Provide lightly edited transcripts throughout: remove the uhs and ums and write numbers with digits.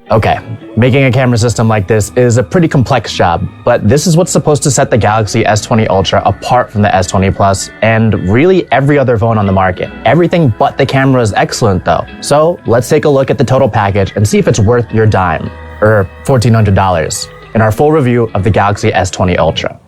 Okay, making a camera system like this is a pretty complex job, but this is what's supposed to set the Galaxy S20 Ultra apart from the S20 Plus and really every other phone on the market. Everything but the camera is excellent though. So let's take a look at the total package and see if it's worth your dime, or $1,400, in our full review of the Galaxy S20 Ultra.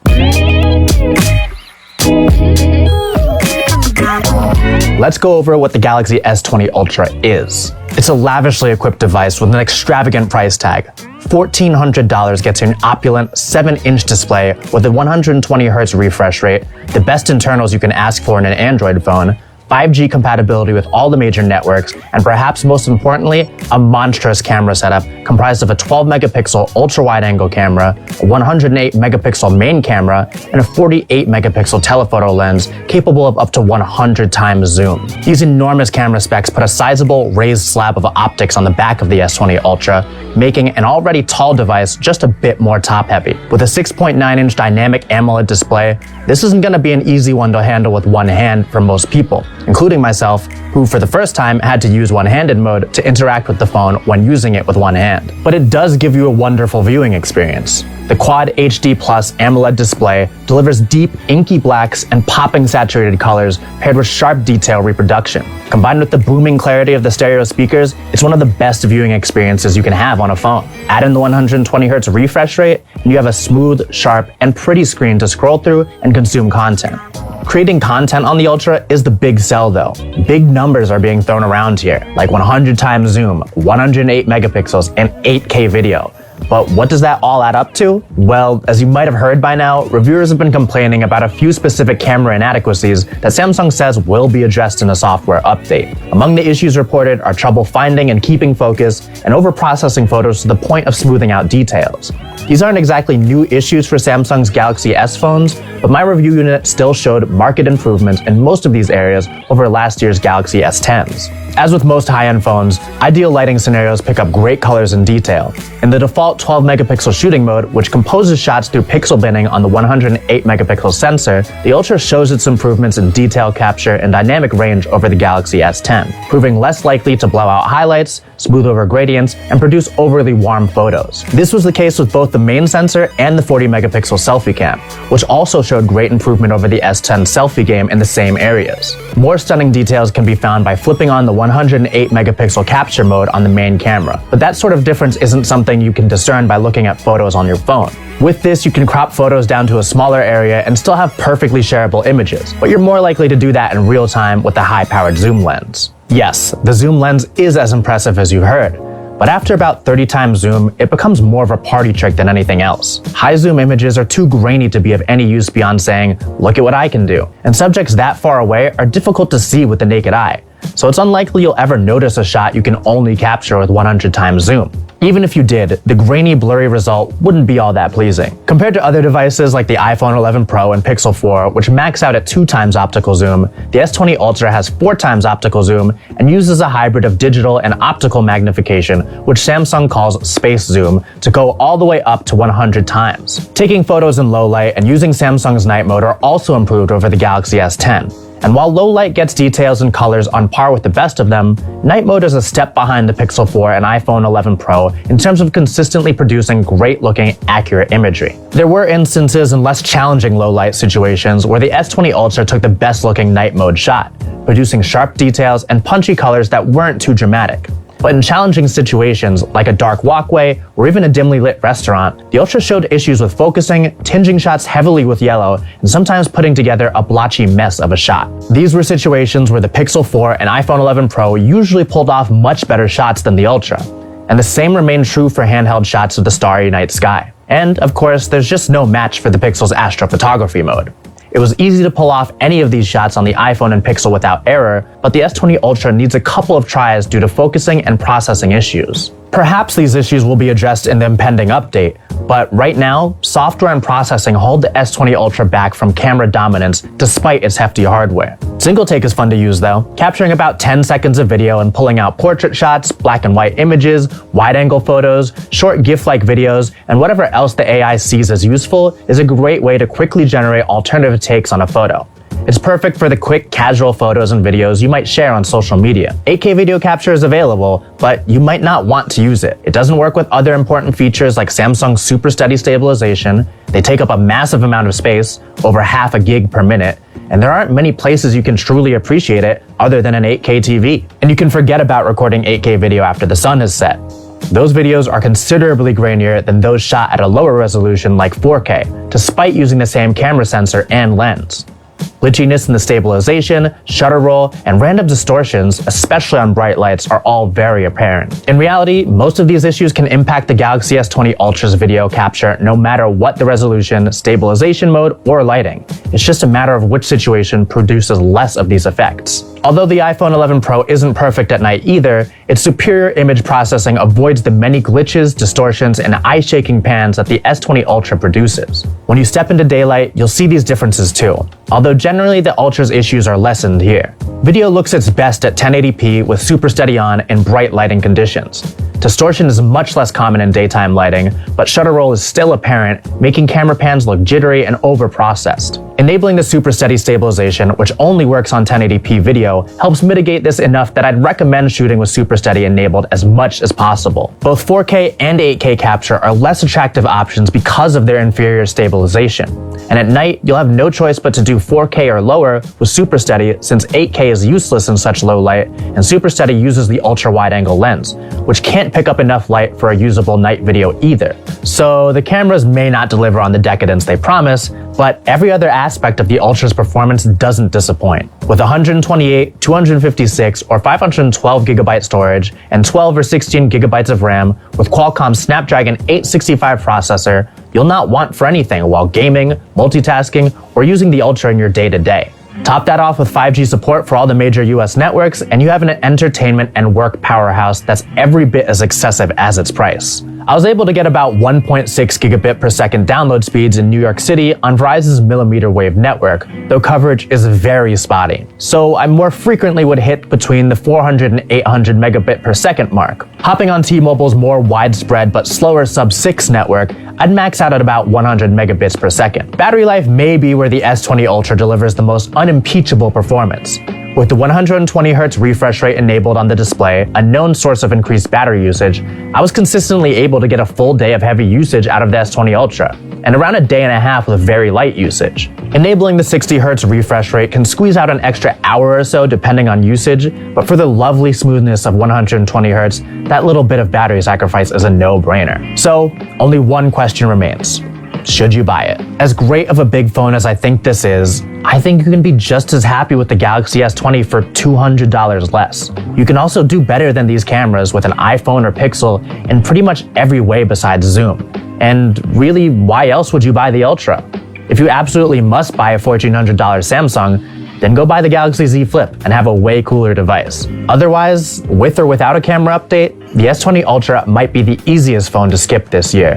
Let's go over what the Galaxy S20 Ultra is. It's a lavishly equipped device with an extravagant price tag. $1,400 gets you an opulent 7-inch display with a 120Hz refresh rate, the best internals you can ask for in an Android phone, 5G compatibility with all the major networks, and perhaps most importantly, a monstrous camera setup comprised of a 12-megapixel ultra-wide-angle camera, a 108-megapixel main camera, and a 48-megapixel telephoto lens capable of up to 100 times zoom. These enormous camera specs put a sizable raised slab of optics on the back of the S20 Ultra, making an already tall device just a bit more top-heavy. With a 6.9-inch dynamic AMOLED display, this isn't going to be an easy one to handle with one hand for most people, including myself, who for the first time had to use one-handed mode to interact with the phone when using it with one hand. But it does give you a wonderful viewing experience. The Quad HD Plus AMOLED display delivers deep, inky blacks and popping saturated colors paired with sharp detail reproduction. Combined with the booming clarity of the stereo speakers, it's one of the best viewing experiences you can have on a phone. Add in the 120Hz refresh rate, and you have a smooth, sharp, and pretty screen to scroll through and consume content. Creating content on the Ultra is the big sell though. Big numbers are being thrown around here, like 100 times zoom, 108 megapixels, and 8K video. But what does that all add up to? Well, as you might have heard by now, reviewers have been complaining about a few specific camera inadequacies that Samsung says will be addressed in a software update. Among the issues reported are trouble finding and keeping focus, and over-processing photos to the point of smoothing out details. These aren't exactly new issues for Samsung's Galaxy S phones, but my review unit still showed marked improvements in most of these areas over last year's Galaxy S10s. As with most high-end phones, ideal lighting scenarios pick up great colors and detail. In the default 12-megapixel shooting mode, which composes shots through pixel binning on the 108-megapixel sensor, the Ultra shows its improvements in detail capture and dynamic range over the Galaxy S10, proving less likely to blow out highlights, smooth over gradients, and produce overly warm photos. This was the case with both the main sensor and the 40-megapixel selfie cam, which also showed great improvement over the S10 selfie game in the same areas. More stunning details can be found by flipping on the 108-megapixel capture mode on the main camera, but that sort of difference isn't something you can discern by looking at photos on your phone. With this, you can crop photos down to a smaller area and still have perfectly shareable images, but you're more likely to do that in real time with the high-powered zoom lens. Yes, the zoom lens is as impressive as you heard, but after about 30 times zoom, it becomes more of a party trick than anything else. High zoom images are too grainy to be of any use beyond saying, "Look at what I can do," and subjects that far away are difficult to see with the naked eye, so it's unlikely you'll ever notice a shot you can only capture with 100 times zoom. Even if you did, the grainy, blurry result wouldn't be all that pleasing. Compared to other devices like the iPhone 11 Pro and Pixel 4, which max out at 2 times optical zoom, the S20 Ultra has 4 times optical zoom and uses a hybrid of digital and optical magnification, which Samsung calls space zoom, to go all the way up to 100 times. Taking photos in low light and using Samsung's night mode are also improved over the Galaxy S10. And while low light gets details and colors on par with the best of them, night mode is a step behind the Pixel 4 and iPhone 11 Pro in terms of consistently producing great-looking, accurate imagery. There were instances in less challenging low light situations where the S20 Ultra took the best-looking night mode shot, producing sharp details and punchy colors that weren't too dramatic. But in challenging situations, like a dark walkway or even a dimly lit restaurant, the Ultra showed issues with focusing, tinging shots heavily with yellow, and sometimes putting together a blotchy mess of a shot. These were situations where the Pixel 4 and iPhone 11 Pro usually pulled off much better shots than the Ultra. And the same remained true for handheld shots of the starry night sky. And, of course, there's just no match for the Pixel's astrophotography mode. It was easy to pull off any of these shots on the iPhone and Pixel without error, but the S20 Ultra needs a couple of tries due to focusing and processing issues. Perhaps these issues will be addressed in the impending update, but right now, software and processing hold the S20 Ultra back from camera dominance despite its hefty hardware. Single take is fun to use though. Capturing about 10 seconds of video and pulling out portrait shots, black and white images, wide-angle photos, short GIF-like videos, and whatever else the AI sees as useful is a great way to quickly generate alternative takes on a photo. It's perfect for the quick, casual photos and videos you might share on social media. 8K video capture is available, but you might not want to use it. It doesn't work with other important features like Samsung's super steady stabilization. They take up a massive amount of space, over half a gig per minute, and there aren't many places you can truly appreciate it other than an 8K TV. And you can forget about recording 8K video after the sun has set. Those videos are considerably grainier than those shot at a lower resolution like 4K, despite using the same camera sensor and lens. Glitchiness in the stabilization, shutter roll, and random distortions, especially on bright lights, are all very apparent. In reality, most of these issues can impact the Galaxy S20 Ultra's video capture no matter what the resolution, stabilization mode, or lighting. It's just a matter of which situation produces less of these effects. Although the iPhone 11 Pro isn't perfect at night either, its superior image processing avoids the many glitches, distortions, and eye-shaking pans that the S20 Ultra produces. When you step into daylight, you'll see these differences too, although generally the Ultra's issues are lessened here. Video looks its best at 1080p with super steady on in bright lighting conditions. Distortion is much less common in daytime lighting, but shutter roll is still apparent, making camera pans look jittery and over-processed. Enabling the super steady stabilization, which only works on 1080p video, helps mitigate this enough that I'd recommend shooting with super steady enabled as much as possible. Both 4K and 8K capture are less attractive options because of their inferior stabilization. And at night, you'll have no choice but to do 4K or lower with super steady, since 8K is useless in such low light, and super steady uses the ultra wide-angle lens, which can't pick up enough light for a usable night video either. So the cameras may not deliver on the decadence they promise, but every other aspect of the Ultra's performance doesn't disappoint. With 128, 256, or 512 GB storage and 12 or 16 GB of RAM with Qualcomm's Snapdragon 865 processor, you'll not want for anything while gaming, multitasking, or using the Ultra in your day-to-day. Top that off with 5G support for all the major US networks, and you have an entertainment and work powerhouse that's every bit as excessive as its price. I was able to get about 1.6 gigabit per second download speeds in New York City on Verizon's millimeter wave network, though coverage is very spotty. So I more frequently would hit between the 400 and 800 megabit per second mark. Hopping on T-Mobile's more widespread but slower sub-6 network, I'd max out at about 100 megabits per second. Battery life may be where the S20 Ultra delivers the most unimpeachable performance. With the 120Hz refresh rate enabled on the display, a known source of increased battery usage, I was consistently able to get a full day of heavy usage out of the S20 Ultra, and around a day and a half with very light usage. Enabling the 60Hz refresh rate can squeeze out an extra hour or so depending on usage, but for the lovely smoothness of 120Hz, that little bit of battery sacrifice is a no-brainer. So, only one question remains. Should you buy it? As great of a big phone as I think this is, I think you can be just as happy with the Galaxy S20 for $200 less. You can also do better than these cameras with an iPhone or Pixel in pretty much every way besides zoom. And really, why else would you buy the Ultra? If you absolutely must buy a $1,400 Samsung, then go buy the Galaxy Z Flip and have a way cooler device. Otherwise, with or without a camera update, the S20 Ultra might be the easiest phone to skip this year.